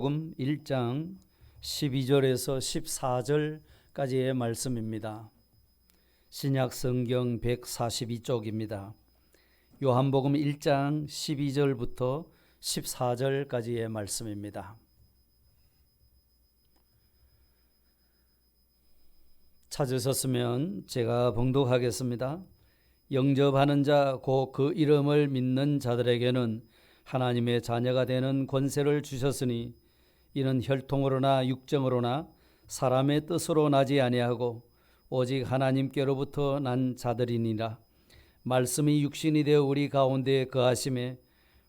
요한복음 1장 12절에서 14절까지의 말씀입니다. 신약 성경 142쪽입니다. 요한복음 1장 12절부터 14절까지의 말씀입니다. 찾으셨으면 제가 봉독하겠습니다. 영접하는 자 곧 그 이름을 믿는 자들에게는 하나님의 자녀가 되는 권세를 주셨으니 이는 혈통으로나 육정으로나 사람의 뜻으로 나지 아니하고 오직 하나님께로부터 난 자들이니라. 말씀이 육신이 되어 우리 가운데 거하심에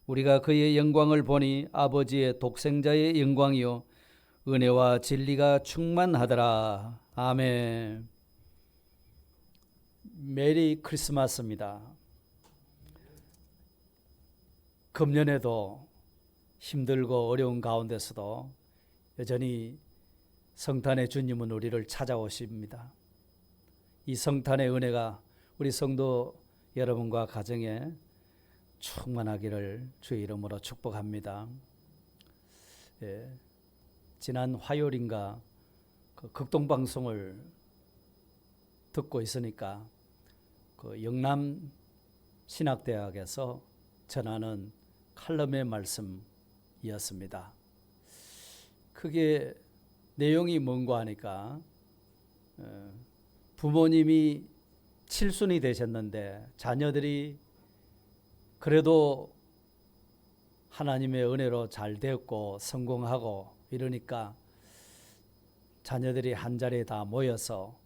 우리가 그의 영광을 보니 아버지의 독생자의 영광이요 은혜와 진리가 충만하더라. 아멘. 메리 크리스마스입니다. 금년에도 힘들고 어려운 가운데서도 여전히 성탄의 주님은 우리를 찾아오십니다. 이 성탄의 은혜가 우리 성도 여러분과 가정에 충만하기를 주의 이름으로 축복합니다. 지난 화요일인가 그 극동방송을 듣고 있으니까 그 영남 신학대학에서 전하는 칼럼의 말씀이었습니다. 그게 내용이 뭔가 하니까 부모님이 칠순이 되셨는데 자녀들이 그래도 하나님의 은혜로 잘 되었고 성공하고 이러니까 자녀들이 한 자리에 다 모여서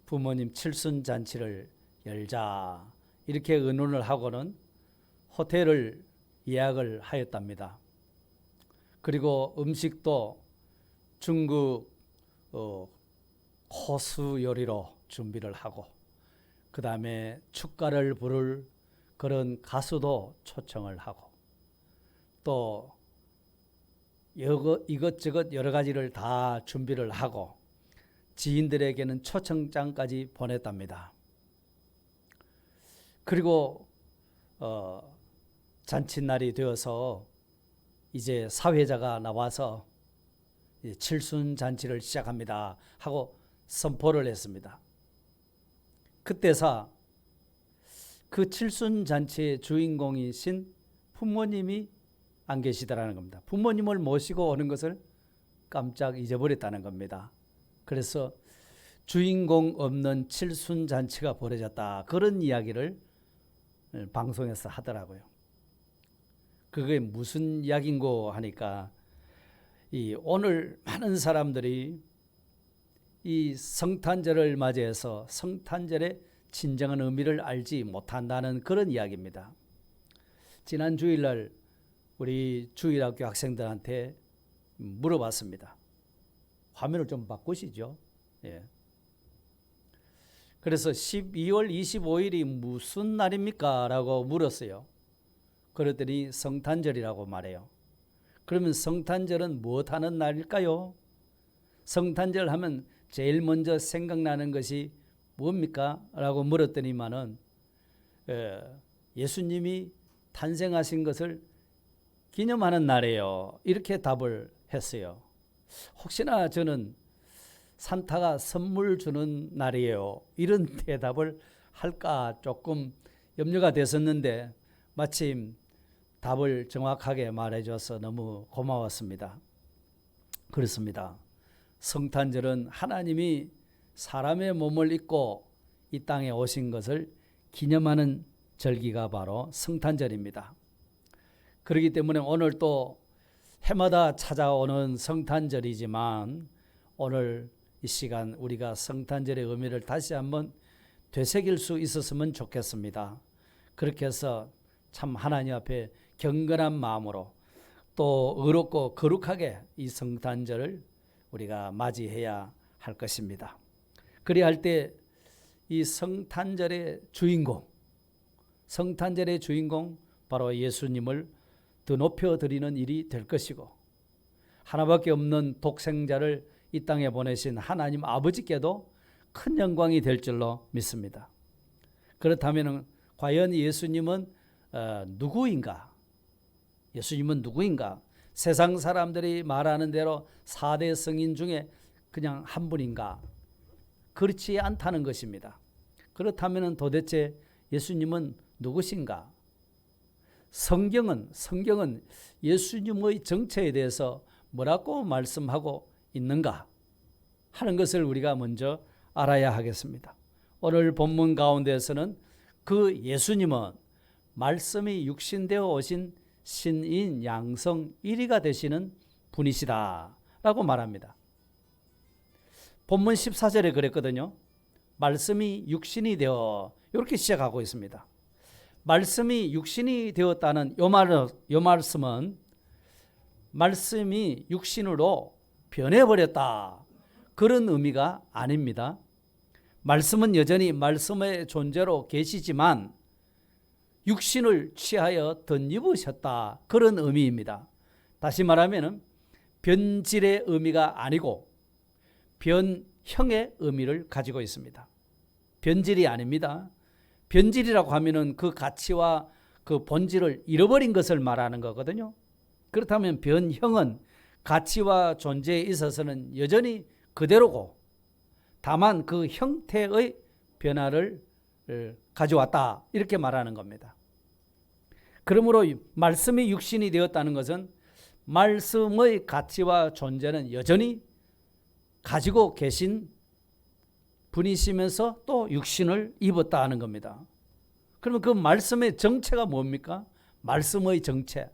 부모님 칠순 잔치를 열자 이렇게 의논을 하고는 호텔을 예약을 하였답니다. 그리고 음식도 중국 코스 요리로 준비를 하고 그 다음에 축가를 부를 그런 가수도 초청을 하고 또 이것저것 여러 가지를 다 준비를 하고 지인들에게는 초청장까지 보냈답니다. 그리고 잔칫날이 되어서 이제 사회자가 나와서 칠순 잔치를 시작합니다 하고 선포를 했습니다. 그때서 그 칠순 잔치의 주인공이신 부모님이 안 계시더라는 겁니다. 부모님을 모시고 오는 것을 깜짝 잊어버렸다는 겁니다. 그래서 주인공 없는 칠순 잔치가 벌어졌다. 그런 이야기를 방송에서 하더라고요. 그게 무슨 이야기인고 하니까 오늘 많은 사람들이 이 성탄절을 맞이해서 성탄절의 진정한 의미를 알지 못한다는 그런 이야기입니다. 지난 주일날 우리 주일학교 학생들한테 물어봤습니다. 화면을 좀 바꾸시죠. 그래서 12월 25일이 무슨 날입니까? 라고 물었어요. 그랬더니 성탄절이라고 말해요. 그러면 성탄절은 무엇하는 날일까요? 성탄절 하면 제일 먼저 생각나는 것이 뭡니까? 라고 물었더니만은 예수님이 탄생하신 것을 기념하는 날이에요. 이렇게 답을 했어요. 혹시나 저는 산타가 선물 주는 날이에요. 이런 대답을 할까 조금 염려가 됐었는데 마침 답을 정확하게 말해줘서 너무 고마웠습니다. 그렇습니다. 성탄절은 하나님이 사람의 몸을 입고 이 땅에 오신 것을 기념하는 절기가 바로 성탄절입니다. 그렇기 때문에 오늘 또 해마다 찾아오는 성탄절이지만 오늘 이 시간 우리가 성탄절의 의미를 다시 한번 되새길 수 있었으면 좋겠습니다. 그렇게 해서 참 하나님 앞에 경건한 마음으로 또 의롭고 거룩하게 이 성탄절을 우리가 맞이해야 할 것입니다. 그래야 할 때 이 성탄절의 주인공 바로 예수님을 더 높여드리는 일이 될 것이고 하나밖에 없는 독생자를 이 땅에 보내신 하나님 아버지께도 큰 영광이 될 줄로 믿습니다. 그렇다면 과연 예수님은 누구인가? 세상 사람들이 말하는 대로 4대 성인 중에 그냥 한 분인가? 그렇지 않다는 것입니다. 그렇다면 도대체 예수님은 누구신가? 성경은 예수님의 정체에 대해서 뭐라고 말씀하고 있는가 하는 것을 우리가 먼저 알아야 하겠습니다. 오늘 본문 가운데에서는 그 예수님은 말씀이 육신되어 오신 신인 양성 1위가 되시는 분이시다 라고 말합니다. 본문 14절에 그랬거든요. 말씀이 육신이 되어 이렇게 시작하고 있습니다. 말씀이 육신이 되었다는 요 말씀은 말씀이 육신으로 변해버렸다 그런 의미가 아닙니다. 말씀은 여전히 말씀의 존재로 계시지만 육신을 취하여 덧입으셨다 그런 의미입니다. 다시 말하면 변질의 의미가 아니고 변형의 의미를 가지고 있습니다. 변질이 아닙니다. 변질이라고 하면은 그 가치와 그 본질을 잃어버린 것을 말하는 거거든요. 그렇다면 변형은 가치와 존재에 있어서는 여전히 그대로고 다만 그 형태의 변화를 가져왔다 이렇게 말하는 겁니다. 그러므로 말씀이 육신이 되었다는 것은 말씀의 가치와 존재는 여전히 가지고 계신 분이시면서 또 육신을 입었다는 겁니다. 그러면 그 말씀의 정체가 뭡니까? 말씀의 정체.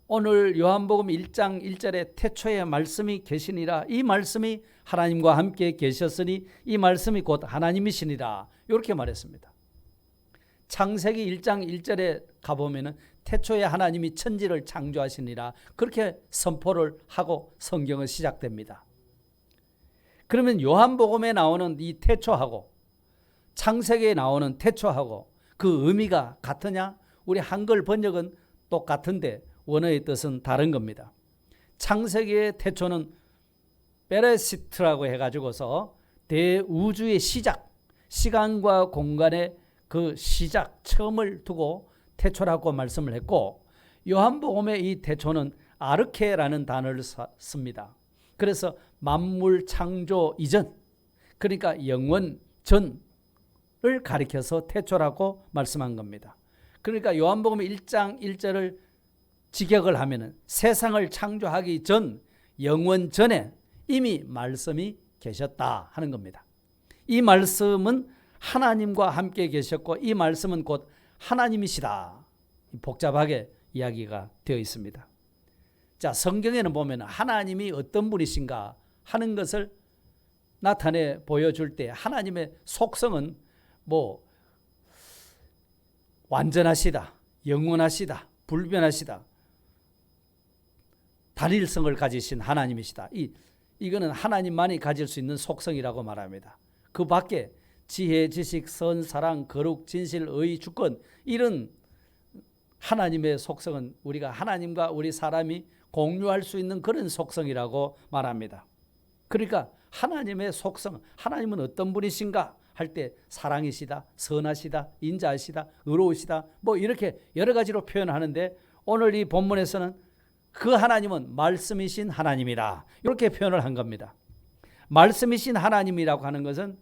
오늘 요한복음 1장 1절에 태초에 말씀이 계시니라 이 말씀이 하나님과 함께 계셨으니 이 말씀이 곧 하나님이시니라 이렇게 말했습니다. 창세기 1장 1절에 가보면 태초에 하나님이 천지를 창조하시니라 그렇게 선포를 하고 성경은 시작됩니다. 그러면 요한복음에 나오는 이 태초하고 창세기에 나오는 태초하고 그 의미가 같으냐? 우리 한글 번역은 똑같은데 원어의 뜻은 다른 겁니다. 창세기의 태초는 베레시트라고 해가지고서 대우주의 시작, 시간과 공간의 그 시작, 처음을 두고 태초라고 말씀을 했고 요한복음의 이 태초는 아르케라는 단어를 씁니다. 그래서 만물 창조 이전, 그러니까 영원 전을 가리켜서 태초라고 말씀한 겁니다. 그러니까 요한복음 1장 1절을 직역을 하면은 세상을 창조하기 전 영원 전에 이미 말씀이 계셨다 하는 겁니다. 이 말씀은 하나님과 함께 계셨고 이 말씀은 곧 하나님이시다. 복잡하게 이야기가 되어 있습니다. 자, 성경에는 보면 하나님이 어떤 분이신가 하는 것을 나타내 보여줄 때 하나님의 속성은 뭐 완전하시다, 영원하시다, 불변하시다, 단일성을 가지신 하나님이시다. 이거는 하나님만이 가질 수 있는 속성이라고 말합니다. 그 밖에 지혜, 지식, 선, 사랑, 거룩, 진실, 의, 주권 이런 하나님의 속성은 우리가 하나님과 우리 사람이 공유할 수 있는 그런 속성이라고 말합니다. 그러니까 하나님의 속성, 하나님은 어떤 분이신가 할 때 사랑이시다, 선하시다, 인자하시다, 의로우시다 뭐 이렇게 여러 가지로 표현하는데 오늘 이 본문에서는 그 하나님은 말씀이신 하나님이다 이렇게 표현을 한 겁니다. 말씀이신 하나님이라고 하는 것은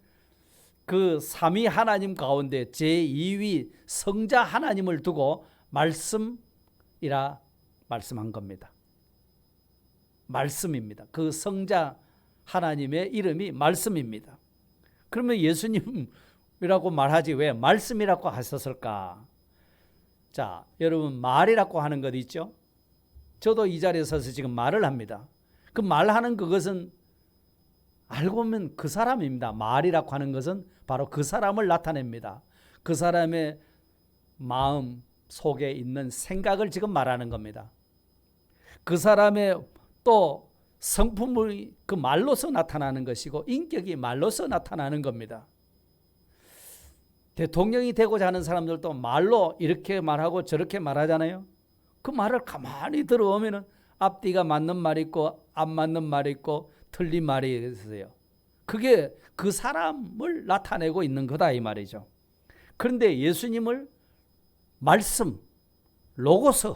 그 삼위 하나님 가운데 제2위 성자 하나님을 두고 말씀이라 말씀한 겁니다. 말씀입니다. 그 성자 하나님의 이름이 말씀입니다. 그러면 예수님이라고 말하지 왜 말씀이라고 하셨을까? 자, 여러분 말이라고 하는 것 있죠? 저도 이 자리에 서서 지금 말을 합니다. 그 말하는 그것은 알고 보면 그 사람입니다. 말이라고 하는 것은 바로 그 사람을 나타냅니다. 그 사람의 마음 속에 있는 생각을 지금 말하는 겁니다. 그 사람의 또 성품이 그 말로서 나타나는 것이고 인격이 말로서 나타나는 겁니다. 대통령이 되고자 하는 사람들도 말로 이렇게 말하고 저렇게 말하잖아요. 그 말을 가만히 들어보면 앞뒤가 맞는 말이 있고 안 맞는 말이 있고 틀린 말이 있어요. 그게 그 사람을 나타내고 있는 거다 이 말이죠. 그런데 예수님을 말씀, 로고스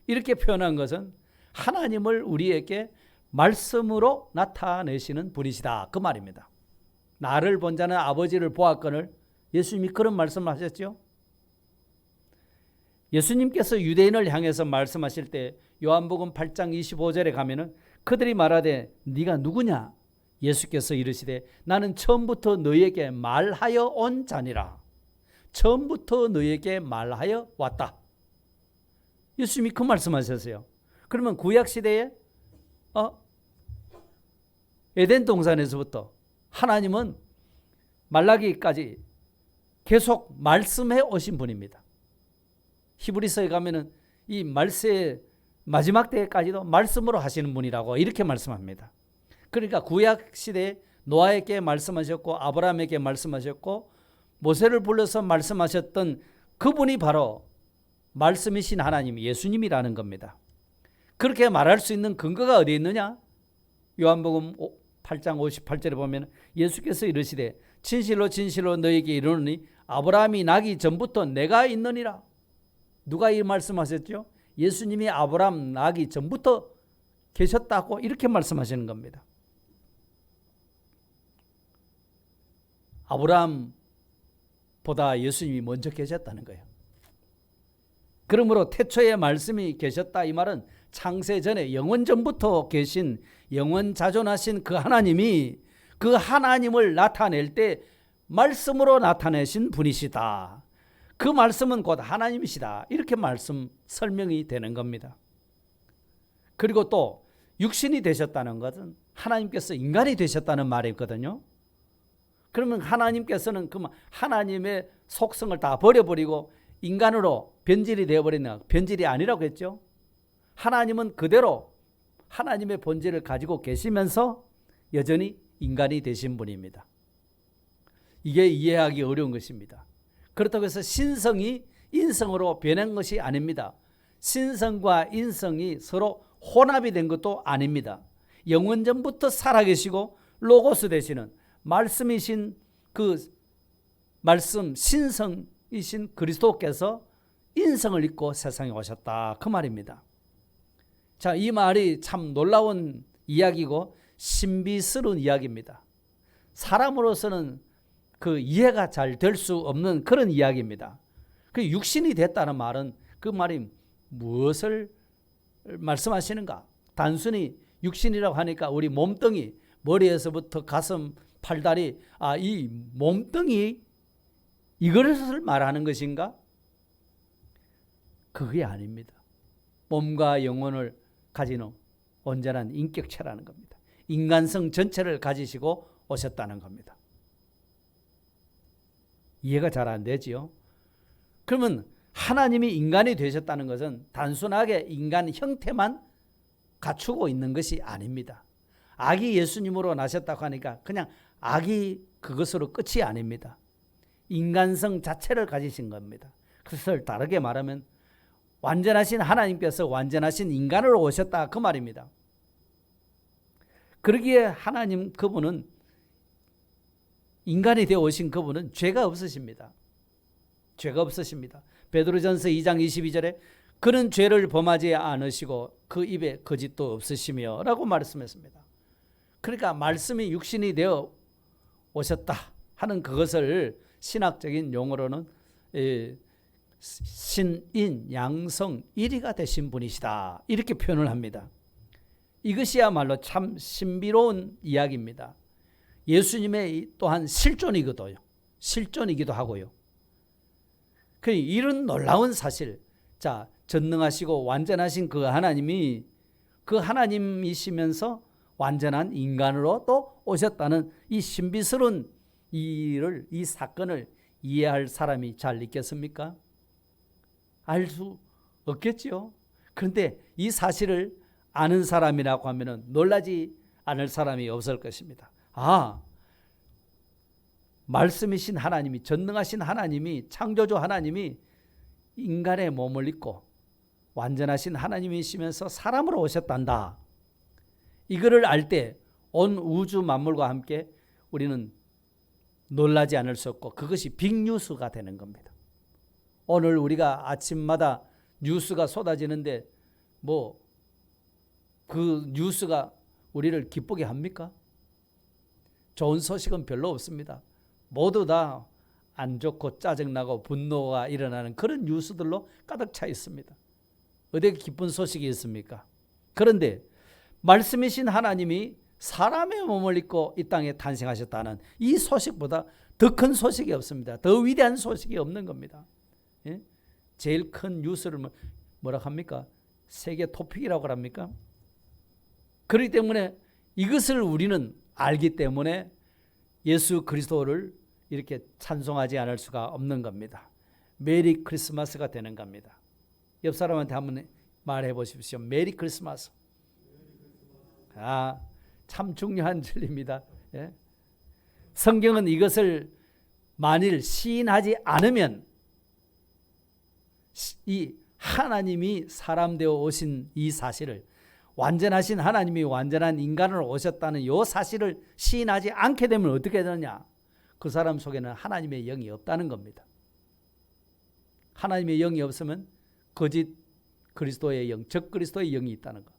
이렇게 표현한 것은 하나님을 우리에게 말씀으로 나타내시는 분이시다, 그 말입니다. 나를 본 자는 아버지를 보았거늘, 예수님이 그런 말씀을 하셨죠. 예수님께서 유대인을 향해서 말씀하실 때 요한복음 8장 25절에 가면은 그들이 말하되 네가 누구냐? 예수께서 이르시되 나는 처음부터 너희에게 말하여 온 자니라. 처음부터 너희에게 말하여 왔다. 예수님이 그 말씀하셨어요. 그러면 구약시대에 에덴 동산에서부터 하나님은 말라기까지 계속 말씀해 오신 분입니다. 히브리서에 가면은 이 말세의 마지막 때까지도 말씀으로 하시는 분이라고 이렇게 말씀합니다. 그러니까 구약시대에 노아에게 말씀하셨고 아브라함에게 말씀하셨고 모세를 불러서 말씀하셨던 그분이 바로 말씀이신 하나님 예수님이라는 겁니다. 그렇게 말할 수 있는 근거가 어디에 있느냐? 요한복음 8장 58절에 보면 예수께서 이르시되 진실로 진실로 너에게 이르노니 아브라함이 나기 전부터 내가 있느니라. 누가 이 말씀하셨죠? 예수님이 아브라함 나기 전부터 계셨다고 이렇게 말씀하시는 겁니다. 아브라함보다 예수님이 먼저 계셨다는 거예요. 그러므로 태초에 말씀이 계셨다 이 말은 창세 전에 영원 전부터 계신 영원 자존하신 그 하나님이 그 하나님을 나타낼 때 말씀으로 나타내신 분이시다. 그 말씀은 곧 하나님이시다. 이렇게 말씀 설명이 되는 겁니다. 그리고 또 육신이 되셨다는 것은 하나님께서 인간이 되셨다는 말이거든요. 그러면 하나님께서는 그 하나님의 속성을 다 버려버리고 인간으로 변질이 되어버리는, 변질이 아니라고 했죠. 하나님은 그대로 하나님의 본질을 가지고 계시면서 여전히 인간이 되신 분입니다. 이게 이해하기 어려운 것입니다. 그렇다고 해서 신성이 인성으로 변한 것이 아닙니다. 신성과 인성이 서로 혼합이 된 것도 아닙니다. 영원전부터 살아계시고 로고스 되시는 말씀이신 그 말씀 신성이신 그리스도께서 인성을 입고 세상에 오셨다, 그 말입니다. 자, 이 말이 참 놀라운 이야기고 신비스러운 이야기입니다. 사람으로서는 그 이해가 잘 될 수 없는 그런 이야기입니다. 그 육신이 됐다는 말은 그 말이 무엇을 말씀하시는가? 단순히 육신이라고 하니까 우리 몸뚱이, 머리에서부터 가슴, 팔다리, 이 몸뚱이 이것을 말하는 것인가? 그게 아닙니다. 몸과 영혼을 가지는 온전한 인격체라는 겁니다. 인간성 전체를 가지시고 오셨다는 겁니다. 이해가 잘 안 되지요? 그러면 하나님이 인간이 되셨다는 것은 단순하게 인간 형태만 갖추고 있는 것이 아닙니다. 아기 예수님으로 나셨다고 하니까 그냥 아기 그것으로 끝이 아닙니다. 인간성 자체를 가지신 겁니다. 그것을 다르게 말하면 완전하신 하나님께서 완전하신 인간으로 오셨다, 그 말입니다. 그러기에 하나님 그분은 인간이 되어 오신 그분은 죄가 없으십니다. 죄가 없으십니다. 베드로전서 2장 22절에 그는 죄를 범하지 않으시고 그 입에 거짓도 없으시며 라고 말씀했습니다. 그러니까 말씀이 육신이 되어 오셨다 하는 그것을 신학적인 용어로는 신인 양성 일위가 되신 분이시다, 이렇게 표현을 합니다. 이것이야말로 참 신비로운 이야기입니다. 예수님의 또한 실존이기도 하고요. 이런 놀라운 사실, 자, 전능하시고 완전하신 그 하나님이 그 하나님이시면서 완전한 인간으로 또 오셨다는 이 신비스러운 일을, 이 사건을 이해할 사람이 잘 있겠습니까? 알 수 없겠지요. 그런데 이 사실을 아는 사람이라고 하면 놀라지 않을 사람이 없을 것입니다. 말씀이신 하나님이, 전능하신 하나님이, 창조주 하나님이 인간의 몸을 입고 완전하신 하나님이시면서 사람으로 오셨단다. 이거를 알 때 온 우주 만물과 함께 우리는 놀라지 않을 수 없고 그것이 빅뉴스가 되는 겁니다. 오늘 우리가 아침마다 뉴스가 쏟아지는데 뭐 그 뉴스가 우리를 기쁘게 합니까? 좋은 소식은 별로 없습니다. 모두 다 안 좋고 짜증나고 분노가 일어나는 그런 뉴스들로 가득 차 있습니다. 어디 기쁜 소식이 있습니까? 그런데 말씀이신 하나님이 사람의 몸을 입고 이 땅에 탄생하셨다는 이 소식보다 더 큰 소식이 없습니다. 더 위대한 소식이 없는 겁니다. 예? 제일 큰 뉴스를 뭐라 합니까? 세계 토픽이라고 합니까? 그렇기 때문에 이것을 우리는 알기 때문에 예수 그리스도를 이렇게 찬송하지 않을 수가 없는 겁니다. 메리 크리스마스가 되는 겁니다. 옆 사람한테 한번 말해 보십시오. 메리 크리스마스. 참 중요한 진리입니다. 예? 성경은 이것을 만일 시인하지 않으면 이 하나님이 사람 되어 오신 이 사실을, 완전하신 하나님이 완전한 인간으로 오셨다는 이 사실을 시인하지 않게 되면 어떻게 되느냐? 그 사람 속에는 하나님의 영이 없다는 겁니다. 하나님의 영이 없으면 거짓 그리스도의 영, 적 그리스도의 영이 있다는 것.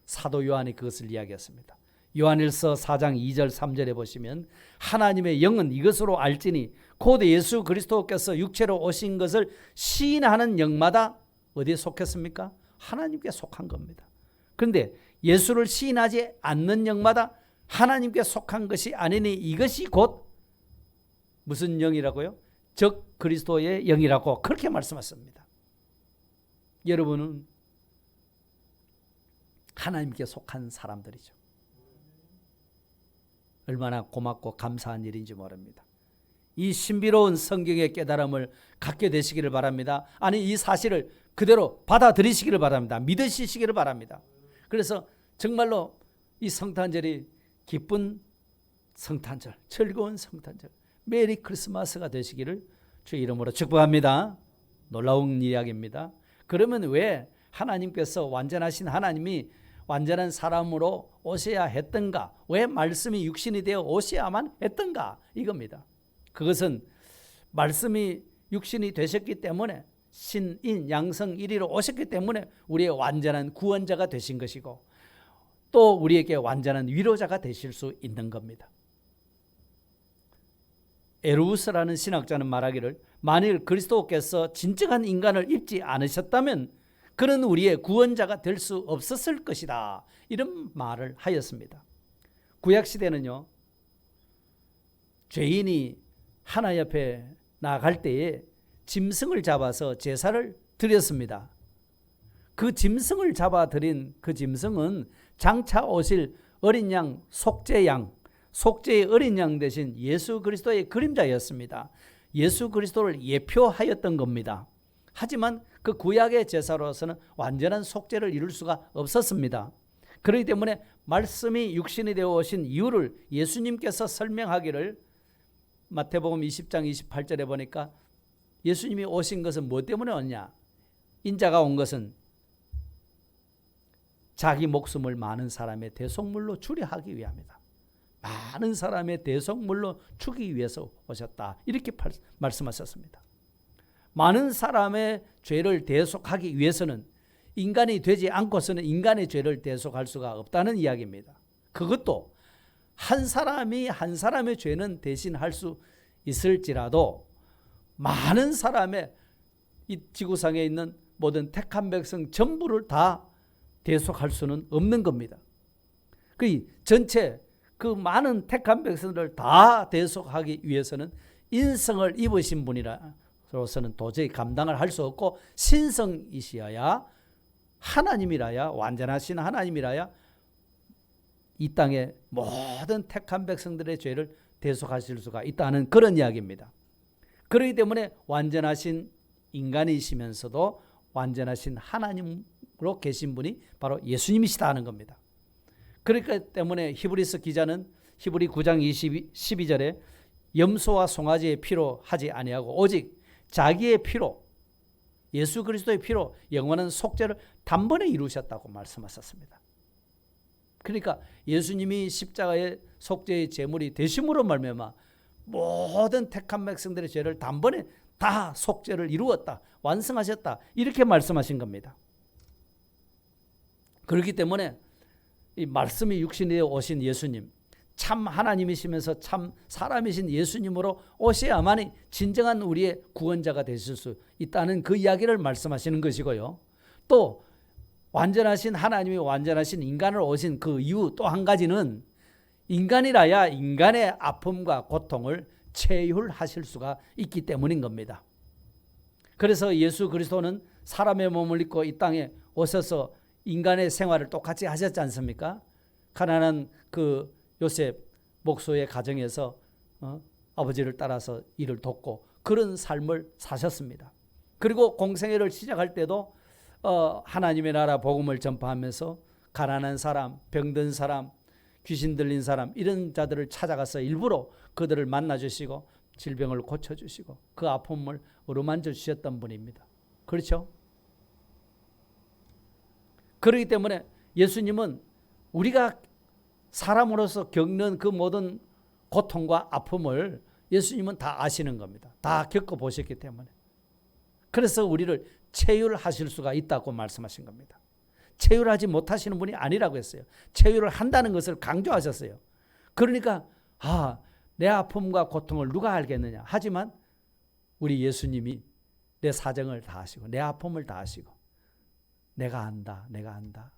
사도 요한이 그것을 이야기했습니다. 요한일서 4장 2절 3절에 보시면 하나님의 영은 이것으로 알지니 곧 예수 그리스도께서 육체로 오신 것을 시인하는 영마다 어디에 속했습니까? 하나님께 속한 겁니다. 그런데 예수를 시인하지 않는 영마다 하나님께 속한 것이 아니니 이것이 곧 무슨 영이라고요? 적 그리스도의 영이라고 그렇게 말씀하셨습니다. 여러분은 하나님께 속한 사람들이죠. 얼마나 고맙고 감사한 일인지 모릅니다. 이 신비로운 성경의 깨달음을 갖게 되시기를 바랍니다. 아니, 이 사실을 그대로 받아들이시기를 바랍니다. 믿으시기를 바랍니다. 그래서 정말로 이 성탄절이 기쁜 성탄절, 즐거운 성탄절, 메리 크리스마스가 되시기를 주의 이름으로 축복합니다. 놀라운 이야기입니다. 그러면 왜 하나님께서 완전하신 하나님이 완전한 사람으로 오셔야 했던가? 왜 말씀이 육신이 되어 오셔야만 했던가? 이겁니다. 그것은 말씀이 육신이 되셨기 때문에 신인 양성 1위로 오셨기 때문에 우리의 완전한 구원자가 되신 것이고 또 우리에게 완전한 위로자가 되실 수 있는 겁니다. 에루스라는 신학자는 말하기를 만일 그리스도께서 진정한 인간을 입지 않으셨다면 그는 우리의 구원자가 될 수 없었을 것이다. 이런 말을 하였습니다. 구약시대는요, 죄인이 하나님 앞에 나아갈 때에 짐승을 잡아서 제사를 드렸습니다. 그 짐승을 잡아 드린 그 짐승은 장차 오실 어린 양, 속죄의 어린 양 대신 예수 그리스도의 그림자였습니다. 예수 그리스도를 예표하였던 겁니다. 하지만 그 구약의 제사로서는 완전한 속죄를 이룰 수가 없었습니다. 그렇기 때문에 말씀이 육신이 되어 오신 이유를 예수님께서 설명하기를 마태복음 20장 28절에 보니까 예수님이 오신 것은 무엇 때문에 왔냐? 인자가 온 것은 자기 목숨을 많은 사람의 대속물로 주려 하기 위함이다. 많은 사람의 대속물로 주기 위해서 오셨다. 이렇게 말씀하셨습니다. 많은 사람의 죄를 대속하기 위해서는 인간이 되지 않고서는 인간의 죄를 대속할 수가 없다는 이야기입니다. 그것도 한 사람이 한 사람의 죄는 대신할 수 있을지라도 많은 사람의 이 지구상에 있는 모든 택한 백성 전부를 다 대속할 수는 없는 겁니다. 그 전체 그 많은 택한 백성들을 다 대속하기 위해서는 인성을 입으신 분이라서는 도저히 감당을 할 수 없고 신성이시어야 하나님이라야 완전하신 하나님이라야 이 땅의 모든 택한 백성들의 죄를 대속하실 수가 있다는 그런 이야기입니다. 그렇기 때문에 완전하신 인간이시면서도 완전하신 하나님으로 계신 분이 바로 예수님이시다 하는 겁니다. 그렇기 때문에 히브리서 기자는 히브리 9장 12절에 염소와 송아지의 피로 하지 아니하고 오직 자기의 피로 예수 그리스도의 피로 영원한 속죄를 단번에 이루셨다고 말씀하셨습니다. 그러니까 예수님이 십자가의 속죄의 제물이 되심으로 말미암아 모든 택한 백성들의 죄를 단번에 다 속죄를 이루었다, 완성하셨다 이렇게 말씀하신 겁니다. 그렇기 때문에 이 말씀이 육신이 되어 오신 예수님, 참 하나님이시면서 참 사람이신 예수님으로 오셔야만이 진정한 우리의 구원자가 되실 수 있다는 그 이야기를 말씀하시는 것이고요. 또 완전하신 하나님이 완전하신 인간으로 오신 그 이유 또 한 가지는 인간이라야 인간의 아픔과 고통을 체휼하실 수가 있기 때문인 겁니다. 그래서 예수 그리스도는 사람의 몸을 입고 이 땅에 오셔서 인간의 생활을 똑같이 하셨지 않습니까? 가난한 그 요셉 목소의 가정에서 아버지를 따라서 일을 돕고 그런 삶을 사셨습니다. 그리고 공생애를 시작할 때도 하나님의 나라 복음을 전파하면서 가난한 사람, 병든 사람, 귀신 들린 사람 이런 자들을 찾아가서 일부러 그들을 만나주시고 질병을 고쳐주시고 그 아픔을 어루만져 주셨던 분입니다. 그렇죠? 그렇기 때문에 예수님은 우리가 사람으로서 겪는 그 모든 고통과 아픔을 예수님은 다 아시는 겁니다. 다 겪어보셨기 때문에. 그래서 우리를 체휼하실 수가 있다고 말씀하신 겁니다. 체휼하지 못하시는 분이 아니라고 했어요. 체휼을 한다는 것을 강조하셨어요. 그러니까 내 아픔과 고통을 누가 알겠느냐. 하지만 우리 예수님이 내 사정을 다 아시고 내 아픔을 다 아시고 내가 안다.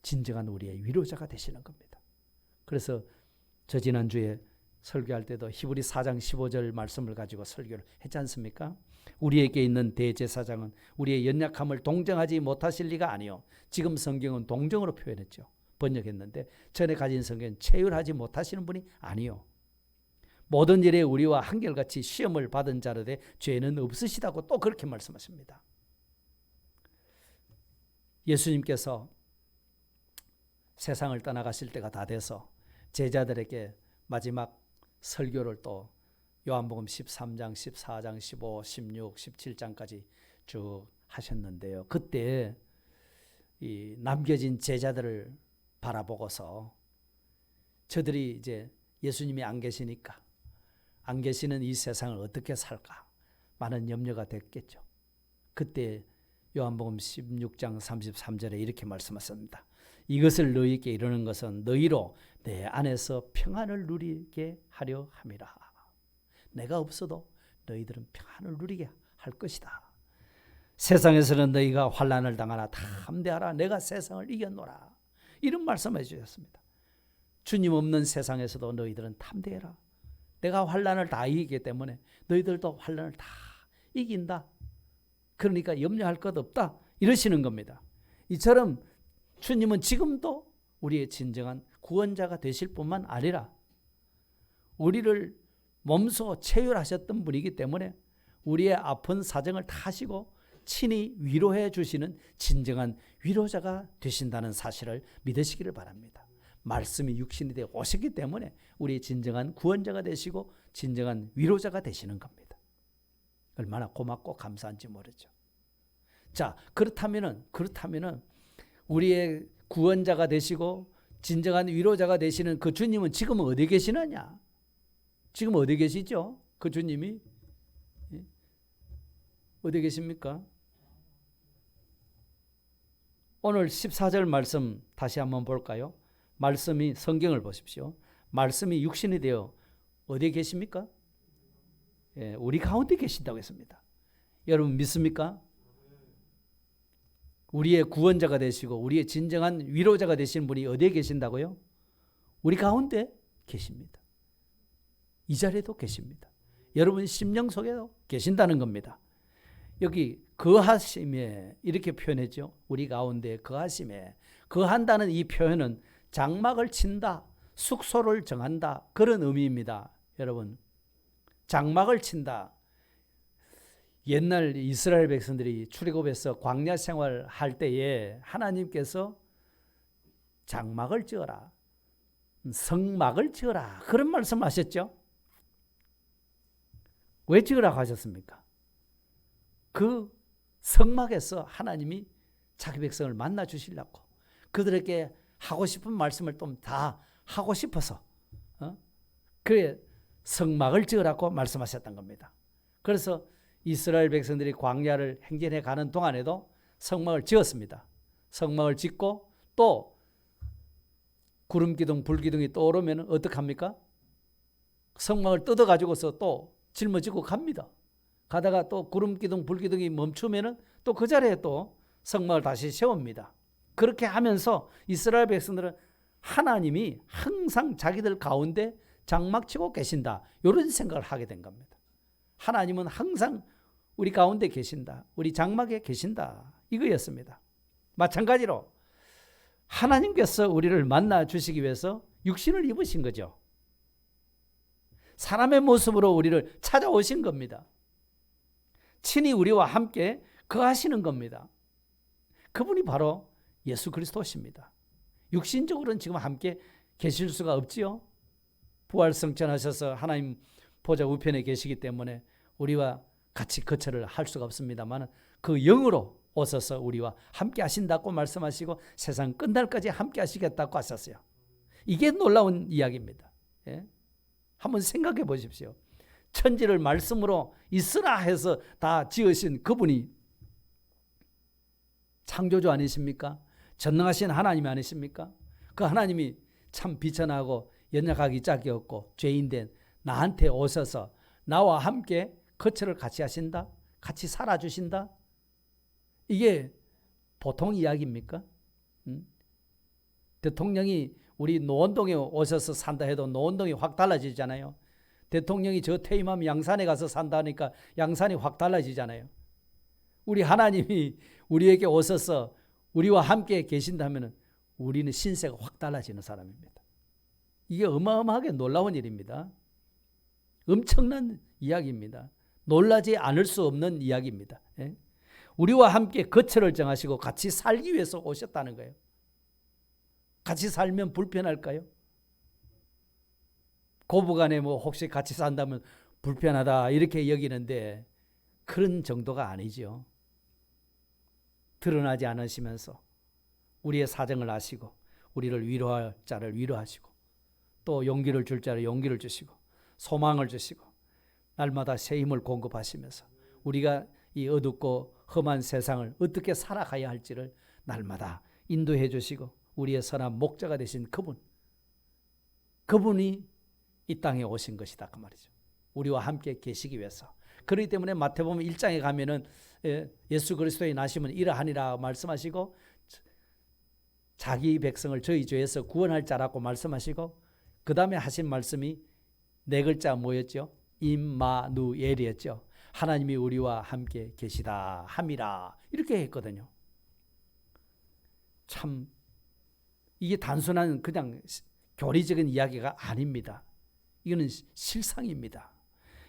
진정한 우리의 위로자가 되시는 겁니다. 그래서 저 지난주에 설교할 때도 히브리 4장 15절 말씀을 가지고 설교를 했지 않습니까? 우리에게 있는 대제사장은 우리의 연약함을 동정하지 못하실 리가 아니요. 지금 성경은 동정으로 표현했죠. 번역했는데 전에 가진 성경은 체휼하지 못하시는 분이 아니요. 모든 일에 우리와 한결같이 시험을 받은 자로되 죄는 없으시다고 또 그렇게 말씀하십니다. 예수님께서 세상을 떠나가실 때가 다 돼서 제자들에게 마지막 설교를 또 요한복음 13장, 14장, 15, 16, 17장까지 쭉 하셨는데요. 그때 이 남겨진 제자들을 바라보고서 저들이 이제 예수님이 안 계시니까 안 계시는 이 세상을 어떻게 살까 많은 염려가 됐겠죠. 그때 요한복음 16장 33절에 이렇게 말씀하셨습니다. 이것을 너희에게 이르는 것은 너희로 내 안에서 평안을 누리게 하려 함이라. 내가 없어도 너희들은 평안을 누리게 할 것이다. 세상에서는 너희가 환난을 당하나 담대하라. 내가 세상을 이겼노라. 이런 말씀해 주셨습니다. 주님 없는 세상에서도 너희들은 담대해라. 내가 환난을 다 이기기 때문에 너희들도 환난을 다 이긴다. 그러니까 염려할 것 없다. 이러시는 겁니다. 이처럼 주님은 지금도 우리의 진정한 구원자가 되실 뿐만 아니라 우리를 몸소 체휼하셨던 분이기 때문에 우리의 아픈 사정을 다 하시고 친히 위로해 주시는 진정한 위로자가 되신다는 사실을 믿으시기를 바랍니다. 말씀이 육신이 되어 오셨기 때문에 우리의 진정한 구원자가 되시고 진정한 위로자가 되시는 겁니다. 얼마나 고맙고 감사한지 모르죠. 자, 그렇다면은 우리의 구원자가 되시고 진정한 위로자가 되시는 그 주님은 지금 어디 계시느냐? 지금 어디 계시죠? 그 주님이 어디 계십니까? 오늘 14절 말씀 다시 한번 볼까요? 말씀이 성경을 보십시오. 말씀이 육신이 되어 어디에 계십니까? 우리 가운데 계신다고 했습니다. 여러분 믿습니까? 우리의 구원자가 되시고 우리의 진정한 위로자가 되시는 분이 어디에 계신다고요? 우리 가운데 계십니다. 이 자리에도 계십니다. 여러분 심령 속에도 계신다는 겁니다. 여기 거하심에 이렇게 표현했죠. 우리 가운데 거하심에. 거한다는 이 표현은 장막을 친다, 숙소를 정한다 그런 의미입니다. 여러분 장막을 친다. 옛날 이스라엘 백성들이 출애굽해서 광야 생활할 때에 하나님께서 장막을 지어라, 성막을 지어라 그런 말씀하셨죠. 왜 지으라고 하셨습니까? 그 성막에서 하나님이 자기 백성을 만나 주시려고 그들에게 하고 싶은 말씀을 좀 다 하고 싶어서 그래 성막을 지으라고 말씀하셨던 겁니다. 그래서 이스라엘 백성들이 광야를 행진해 가는 동안에도 성막을 지었습니다. 성막을 짓고 또 구름기둥 불기둥이 떠오르면 어떡합니까? 성막을 뜯어가지고서 또 짊어지고 갑니다. 가다가 또 구름기둥 불기둥이 멈추면 또 그 자리에 또 성막을 다시 세웁니다. 그렇게 하면서 이스라엘 백성들은 하나님이 항상 자기들 가운데 장막치고 계신다, 이런 생각을 하게 된 겁니다. 하나님은 항상 우리 가운데 계신다, 우리 장막에 계신다, 이거였습니다. 마찬가지로 하나님께서 우리를 만나 주시기 위해서 육신을 입으신 거죠. 사람의 모습으로 우리를 찾아오신 겁니다. 친히 우리와 함께 거하시는 겁니다. 그분이 바로 예수 그리스도십니다. 육신적으로는 지금 함께 계실 수가 없지요. 부활승천하셔서 하나님 보좌 우편에 계시기 때문에 우리와 같이 거처를 할 수가 없습니다만 그 영으로 오셔서 우리와 함께 하신다고 말씀하시고 세상 끝날까지 함께 하시겠다고 하셨어요. 이게 놀라운 이야기입니다. 예? 한번 생각해 보십시오. 천지를 말씀으로 있으라 해서 다 지으신 그분이 창조주 아니십니까? 전능하신 하나님 아니십니까? 그 하나님이 참 비천하고 연약하기 짝이 없고 죄인된 나한테 오셔서 나와 함께 거처를 같이 하신다? 같이 살아주신다? 이게 보통 이야기입니까? 대통령이 우리 노원동에 오셔서 산다 해도 노원동이 확 달라지잖아요. 대통령이 저 퇴임하면 양산에 가서 산다니까 양산이 확 달라지잖아요. 우리 하나님이 우리에게 오셔서 우리와 함께 계신다면 우리는 신세가 확 달라지는 사람입니다. 이게 어마어마하게 놀라운 일입니다. 엄청난 이야기입니다. 놀라지 않을 수 없는 이야기입니다. 예? 우리와 함께 거처를 정하시고 같이 살기 위해서 오셨다는 거예요. 같이 살면 불편할까요? 고부간에 뭐 혹시 같이 산다면 불편하다 이렇게 여기는데 그런 정도가 아니죠. 드러나지 않으시면서 우리의 사정을 아시고 우리를 위로할 자를 위로하시고 또 용기를 줄 자를 용기를 주시고 소망을 주시고 날마다 새 힘을 공급하시면서 우리가 이 어둡고 험한 세상을 어떻게 살아가야 할지를 날마다 인도해 주시고 우리의 선한 목자가 되신 그분이 이 땅에 오신 것이다 그 말이죠. 우리와 함께 계시기 위해서. 그렇기 때문에 마태복음 1장에 가면은 예수 그리스도의 나심은 이러하니라 말씀하시고 자기 백성을 저희 죄에서 구원할 자라고 말씀하시고 그 다음에 하신 말씀이 네 글자 뭐였죠? 임마누엘이었죠. 하나님이 우리와 함께 계시다 함이라 이렇게 했거든요. 참 이게 단순한 그냥 교리적인 이야기가 아닙니다. 이거는 실상입니다.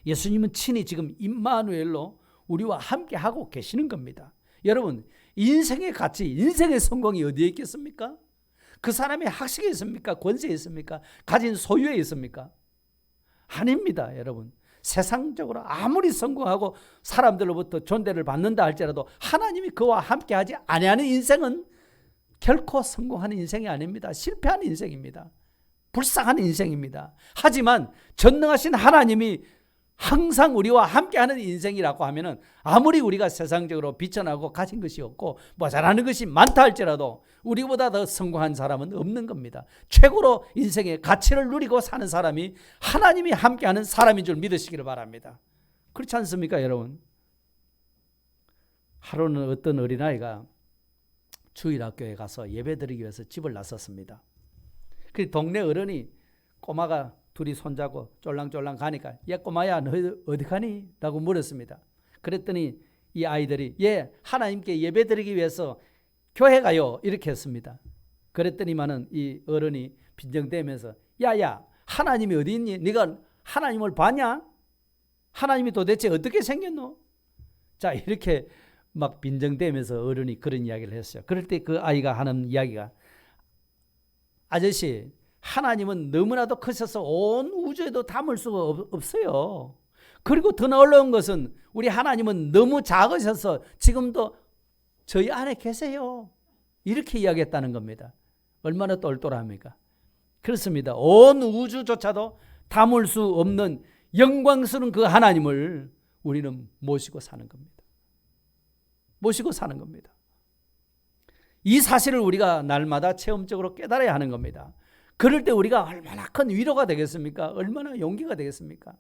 예수님은 친히 지금 임마누엘로 우리와 함께 하고 계시는 겁니다. 여러분, 인생의 가치, 인생의 성공이 어디에 있겠습니까? 그 사람의 학식에 있습니까? 권세에 있습니까? 가진 소유에 있습니까? 아닙니다, 여러분. 세상적으로 아무리 성공하고 사람들로부터 존대를 받는다 할지라도 하나님이 그와 함께 하지 아니하는 인생은 결코 성공하는 인생이 아닙니다. 실패하는 인생입니다. 불쌍한 인생입니다. 하지만 전능하신 하나님이 항상 우리와 함께하는 인생이라고 하면은 아무리 우리가 세상적으로 비천하고 가진 것이 없고 모자라는 것이 많다 할지라도 우리보다 더 성공한 사람은 없는 겁니다. 최고로 인생의 가치를 누리고 사는 사람이 하나님이 함께하는 사람인 줄 믿으시기를 바랍니다. 그렇지 않습니까, 여러분? 하루는 어떤 어린아이가 주일학교에 가서 예배드리기 위해서 집을 나섰습니다. 그 동네 어른이 꼬마가 둘이 손잡고 쫄랑쫄랑 가니까 야 꼬마야 너 어디 가니? 라고 물었습니다. 그랬더니 이 아이들이 예 하나님께 예배드리기 위해서 교회 가요 이렇게 했습니다. 그랬더니만은 이 어른이 빈정대면서 야야 하나님이 어디 있니? 네가 하나님을 봤냐? 하나님이 도대체 어떻게 생겼노? 자 이렇게 막 빈정대면서 어른이 그런 이야기를 했어요. 그럴 때 그 아이가 하는 이야기가 아저씨 하나님은 너무나도 크셔서 온 우주에도 담을 수가 없어요. 그리고 더 놀라운 것은 우리 하나님은 너무 작으셔서 지금도 저희 안에 계세요. 이렇게 이야기했다는 겁니다. 얼마나 똘똘합니까? 그렇습니다. 온 우주조차도 담을 수 없는 영광스러운 그 하나님을 우리는 모시고 사는 겁니다. 모시고 사는 겁니다. 이 사실을 우리가 날마다 체험적으로 깨달아야 하는 겁니다. 그럴 때 우리가 얼마나 큰 위로가 되겠습니까? 얼마나 용기가 되겠습니까?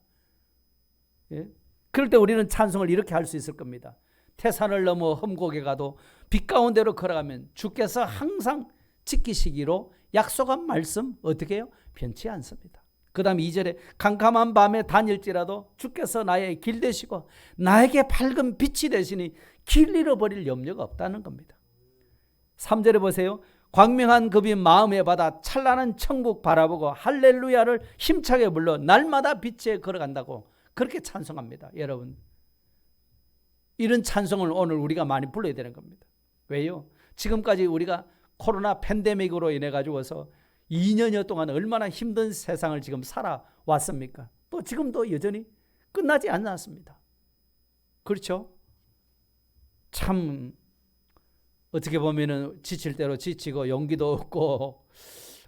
예? 그럴 때 우리는 찬송을 이렇게 할 수 있을 겁니다. 태산을 넘어 험곡에 가도 빛 가운데로 걸어가면 주께서 항상 지키시기로 약속한 말씀 어떻게 해요? 변치 않습니다. 그 다음 2절에 캄캄한 밤에 다닐지라도 주께서 나의 길 되시고 나에게 밝은 빛이 되시니 길 잃어버릴 염려가 없다는 겁니다. 3절에 보세요. 광명한 급이 마음에 받아 찬란한 천국 바라보고 할렐루야를 힘차게 불러 날마다 빛에 걸어간다고 그렇게 찬송합니다. 여러분, 이런 찬송을 오늘 우리가 많이 불러야 되는 겁니다. 왜요? 지금까지 우리가 코로나 팬데믹으로 인해 가지고서 2년여 동안 얼마나 힘든 세상을 지금 살아왔습니까? 또 지금도 여전히 끝나지 않았습니다. 그렇죠? 참 어떻게 보면은 지칠 대로 지치고 용기도 없고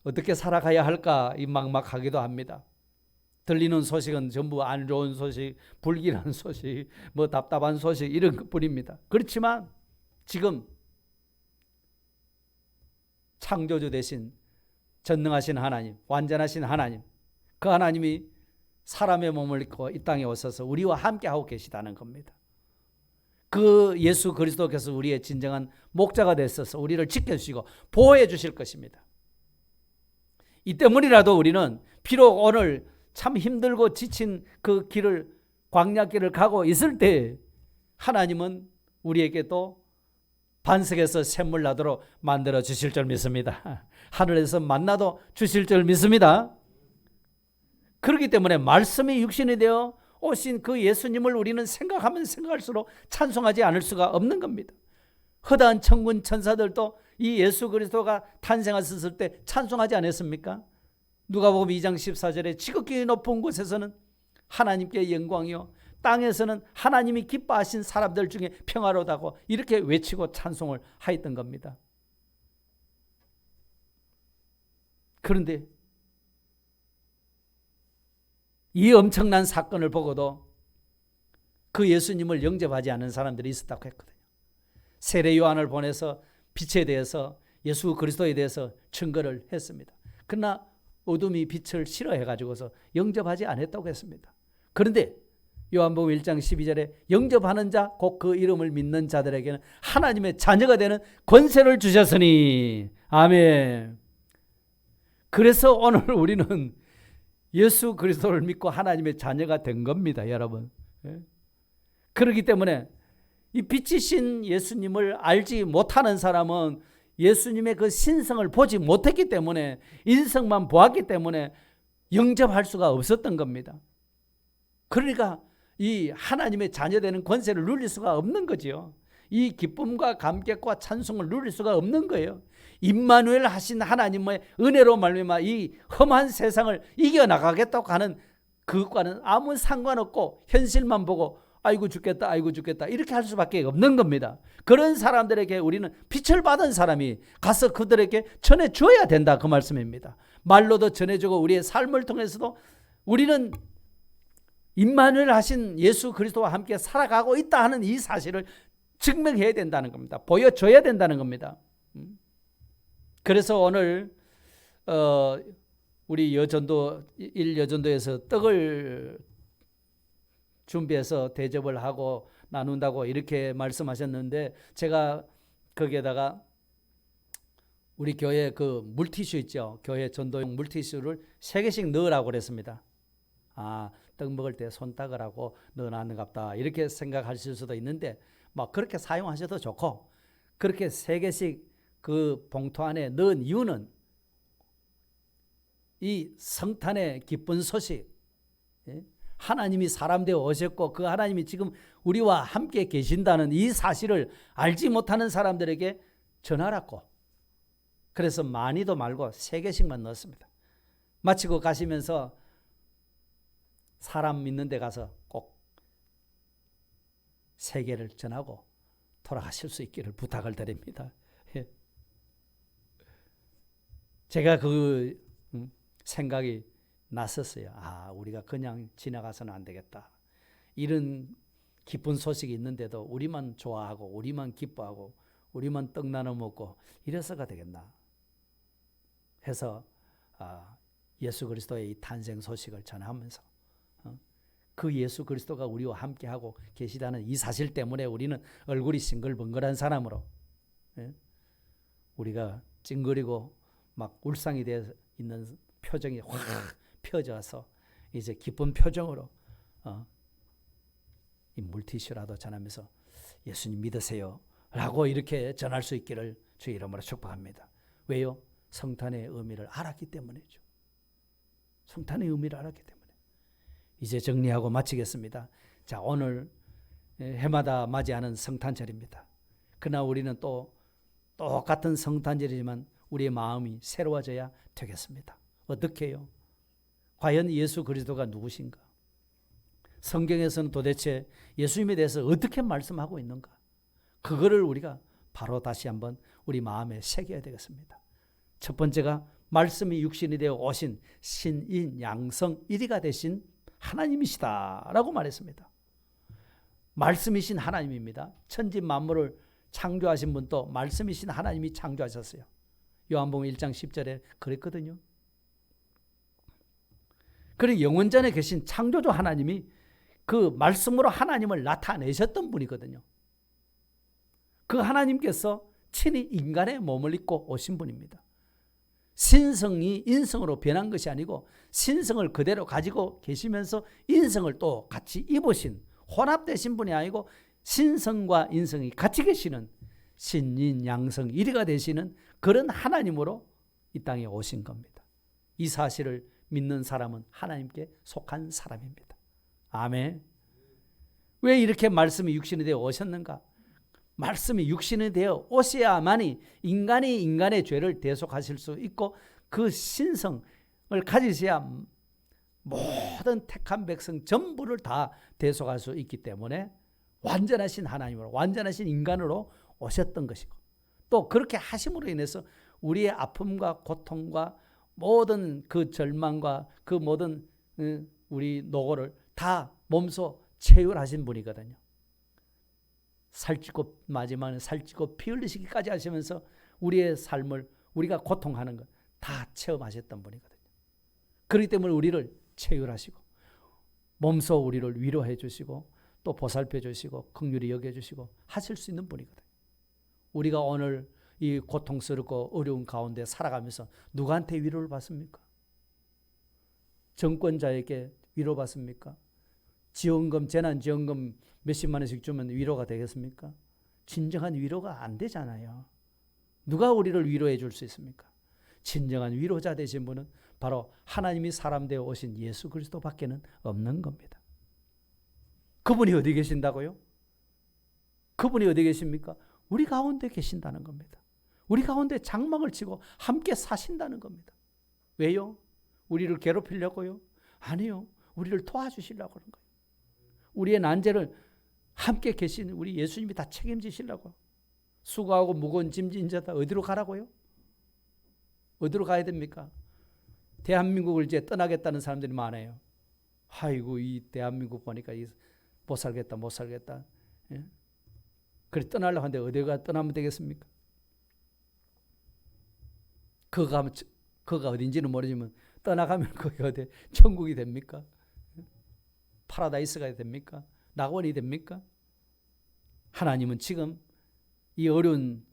어떻게 살아가야 할까 이 막막하기도 합니다. 들리는 소식은 전부 안 좋은 소식, 불길한 소식, 뭐 답답한 소식 이런 것뿐입니다. 그렇지만 지금 창조주 되신 전능하신 하나님, 완전하신 하나님, 그 하나님이 사람의 몸을 입고 이 땅에 오셔서 우리와 함께하고 계시다는 겁니다. 그 예수 그리스도께서 우리의 진정한 목자가 되셔서 우리를 지켜주시고 보호해 주실 것입니다. 이 때문이라도 우리는 비록 오늘 참 힘들고 지친 그 길을 광야길을 가고 있을 때 하나님은 우리에게 또 반석에서 샘물 나도록 만들어 주실 줄 믿습니다. 하늘에서 만나도 주실 줄 믿습니다. 그렇기 때문에 말씀이 육신이 되어 오신 그 예수님을 우리는 생각하면 생각할수록 찬송하지 않을 수가 없는 겁니다. 허다한 천군 천사들도 이 예수 그리스도가 탄생하셨을 때 찬송하지 않았습니까? 누가복음 2장 14절에 지극히 높은 곳에서는 하나님께 영광이요 땅에서는 하나님이 기뻐하신 사람들 중에 평화로다고 이렇게 외치고 찬송을 하였던 겁니다. 그런데 이 엄청난 사건을 보고도 그 예수님을 영접하지 않은 사람들이 있었다고 했거든요. 세례 요한을 보내서 빛에 대해서 예수 그리스도에 대해서 증거를 했습니다. 그러나 어둠이 빛을 싫어해가지고서 영접하지 않았다고 했습니다. 그런데 요한복음 1장 12절에 영접하는 자, 곧 그 이름을 믿는 자들에게는 하나님의 자녀가 되는 권세를 주셨으니 아멘. 그래서 오늘 우리는 예수 그리스도를 믿고 하나님의 자녀가 된 겁니다, 여러분. 그렇기 때문에 이 빛이신 예수님을 알지 못하는 사람은 예수님의 그 신성을 보지 못했기 때문에 인성만 보았기 때문에 영접할 수가 없었던 겁니다. 그러니까 이 하나님의 자녀되는 권세를 누릴 수가 없는 거죠. 이 기쁨과 감격과 찬송을 누릴 수가 없는 거예요. 임마누엘 하신 하나님의 은혜로 말미암아 이 험한 세상을 이겨나가겠다고 하는 그것과는 아무 상관없고 현실만 보고 아이고 죽겠다 아이고 죽겠다 이렇게 할 수밖에 없는 겁니다. 그런 사람들에게 우리는 빛을 받은 사람이 가서 그들에게 전해줘야 된다 그 말씀입니다. 말로도 전해주고 우리의 삶을 통해서도 우리는 임마누엘 하신 예수 그리스도와 함께 살아가고 있다 하는 이 사실을 증명해야 된다는 겁니다. 보여줘야 된다는 겁니다. 그래서 오늘 우리 여전도 1여전도에서 떡을 준비해서 대접을 하고 나눈다고 이렇게 말씀하셨는데 제가 거기에다가 우리 교회 그 물티슈 있죠. 교회 전도용 물티슈를 3개씩 넣으라고 그랬습니다. 아, 떡 먹을 때 손 닦으라고 넣어놨는갑다 이렇게 생각하실 수도 있는데 막 그렇게 사용하셔도 좋고 그렇게 3개씩 그 봉투 안에 넣은 이유는 이 성탄의 기쁜 소식, 하나님이 사람 되어 오셨고 그 하나님이 지금 우리와 함께 계신다는 이 사실을 알지 못하는 사람들에게 전하라고. 그래서 많이도 말고 3개씩만 넣었습니다. 마치고 가시면서 사람 믿는 데 가서 꼭 3개를 전하고 돌아가실 수 있기를 부탁을 드립니다. 제가 그 생각이 났었어요. 아, 우리가 그냥 지나가서는 안 되겠다. 이런 기쁜 소식이 있는데도 우리만 좋아하고 우리만 기뻐하고 우리만 떡 나눠 먹고 이래서가 되겠나 해서 예수 그리스도의 이 탄생 소식을 전하면서 그 예수 그리스도가 우리와 함께하고 계시다는 이 사실 때문에 우리는 얼굴이 싱글벙글한 사람으로 우리가 찡그리고 막 울상이 되어 있는 표정이 확 펴져서 이제 기쁜 표정으로 이 물티슈라도 전하면서 예수님 믿으세요 라고 이렇게 전할 수 있기를 주의 이름으로 축복합니다. 왜요? 성탄의 의미를 알았기 때문이죠. 성탄의 의미를 알았기 때문에. 이제 정리하고 마치겠습니다. 자, 오늘 해마다 맞이하는 성탄절입니다. 그러나 우리는 또 똑같은 성탄절이지만 우리의 마음이 새로워져야 되겠습니다. 어떻게 해요? 과연 예수 그리스도가 누구신가? 성경에서는 도대체 예수님에 대해서 어떻게 말씀하고 있는가? 그거를 우리가 바로 다시 한번 우리 마음에 새겨야 되겠습니다. 첫 번째가 말씀이 육신이 되어 오신 신인 양성 1위가 되신 하나님이시다라고 말했습니다. 말씀이신 하나님입니다. 천지 만물을 창조하신 분도 말씀이신 하나님이 창조하셨어요. 요한복음 1장 10절에 그랬거든요. 그리고 영원전에 계신 창조주 하나님이 그 말씀으로 하나님을 나타내셨던 분이거든요. 그 하나님께서 친히 인간의 몸을 입고 오신 분입니다. 신성이 인성으로 변한 것이 아니고 신성을 그대로 가지고 계시면서 인성을 또 같이 입으신 혼합되신 분이 아니고 신성과 인성이 같이 계시는 신인 양성 1위가 되시는 그런 하나님으로 이 땅에 오신 겁니다. 이 사실을 믿는 사람은 하나님께 속한 사람입니다. 아멘. 왜 이렇게 말씀이 육신이 되어 오셨는가? 말씀이 육신이 되어 오셔야만이 인간이 인간의 죄를 대속하실 수 있고 그 신성을 가지셔야 모든 택한 백성 전부를 다 대속할 수 있기 때문에 완전하신 하나님으로 완전하신 인간으로 오셨던 것이고 또 그렇게 하심으로 인해서 우리의 아픔과 고통과 모든 그 절망과 그 모든 우리 노고를 다 몸소 체휼하신 분이거든요. 살찌고 마지막에 살찌고 피 흘리시기까지 하시면서 우리의 삶을 우리가 고통하는 것 다 체험하셨던 분이거든요. 그렇기 때문에 우리를 체휼하시고 몸소 우리를 위로해 주시고 또 보살펴 주시고 긍휼히 여겨 주시고 하실 수 있는 분이거든요. 우리가 오늘 이 고통스럽고 어려운 가운데 살아가면서 누구한테 위로를 받습니까? 정권자에게 위로받습니까? 지원금, 재난지원금 몇십만 원씩 주면 위로가 되겠습니까? 진정한 위로가 안 되잖아요. 누가 우리를 위로해 줄 수 있습니까? 진정한 위로자 되신 분은 바로 하나님이 사람 되어 오신 예수 그리스도밖에는 없는 겁니다. 그분이 어디 계신다고요? 그분이 어디 계십니까? 우리 가운데 계신다는 겁니다. 우리 가운데 장막을 치고 함께 사신다는 겁니다. 왜요? 우리를 괴롭히려고요? 아니요. 우리를 도와주시려고 하는 거예요. 우리의 난제를 함께 계신 우리 예수님이 다 책임지시려고. 수고하고 무거운 짐진 자다 어디로 가라고요? 어디로 가야 됩니까? 대한민국을 이제 떠나겠다는 사람들이 많아요. 아이고 이 대한민국 보니까 못 살겠다 못 살겠다. 예? 그래 떠나려고 하는데 어디가 떠나면 되겠습니까? 그가 어딘지는 모르지만 떠나가면 거기 어디 천국이 됩니까? 파라다이스가 됩니까? 낙원이 됩니까? 하나님은 지금 이 어려운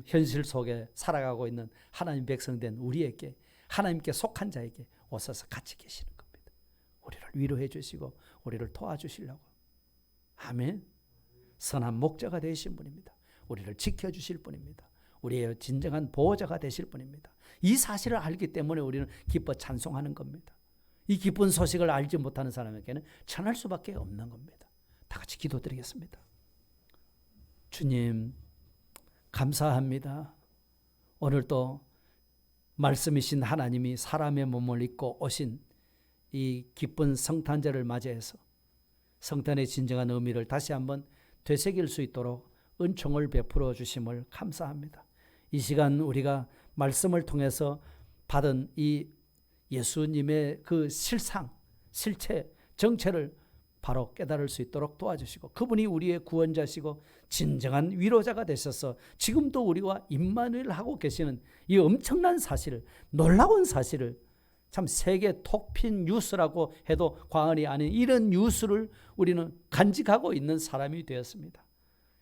현실 속에 살아가고 있는 하나님 백성된 우리에게 하나님께 속한 자에게 오셔서 같이 계시는 겁니다. 우리를 위로해 주시고 우리를 도와주시려고. 아멘. 선한 목자가 되신 분입니다. 우리를 지켜주실 분입니다. 우리의 진정한 보호자가 되실 분입니다. 이 사실을 알기 때문에 우리는 기뻐 찬송하는 겁니다. 이 기쁜 소식을 알지 못하는 사람에게는 천할 수밖에 없는 겁니다. 다 같이 기도드리겠습니다. 주님 감사합니다. 오늘도 말씀이신 하나님이 사람의 몸을 입고 오신 이 기쁜 성탄절을 맞이해서 성탄의 진정한 의미를 다시 한번 되새길 수 있도록 은총을 베풀어 주심을 감사합니다. 이 시간 우리가 말씀을 통해서 받은 이 예수님의 그 실상, 실체, 정체를 바로 깨달을 수 있도록 도와주시고, 그분이 우리의 구원자시고 진정한 위로자가 되셔서 지금도 우리와 임마누엘 하고 계시는 이 엄청난 사실을, 놀라운 사실을, 참 세계 톡핀 뉴스라고 해도 과언이 아닌 이런 뉴스를 우리는 간직하고 있는 사람이 되었습니다.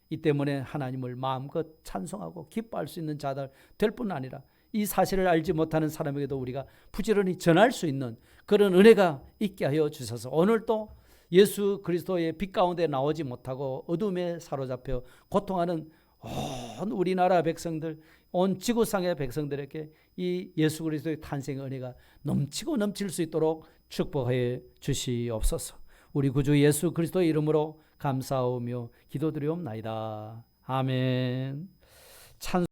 이 때문에 하나님을 마음껏 찬송하고 기뻐할 수 있는 자들 될 뿐 아니라 이 사실을 알지 못하는 사람에게도 우리가 부지런히 전할 수 있는 그런 은혜가 있게 하여 주셔서 오늘도 예수 그리스도의 빛 가운데 나오지 못하고 어둠에 사로잡혀 고통하는 온 우리나라 백성들, 온 지구상의 백성들에게 이 예수 그리스도의 탄생의 은혜가 넘치고 넘칠 수 있도록 축복해 주시옵소서. 우리 구주 예수 그리스도의 이름으로 감사하며 기도드리옵나이다. 아멘. 찬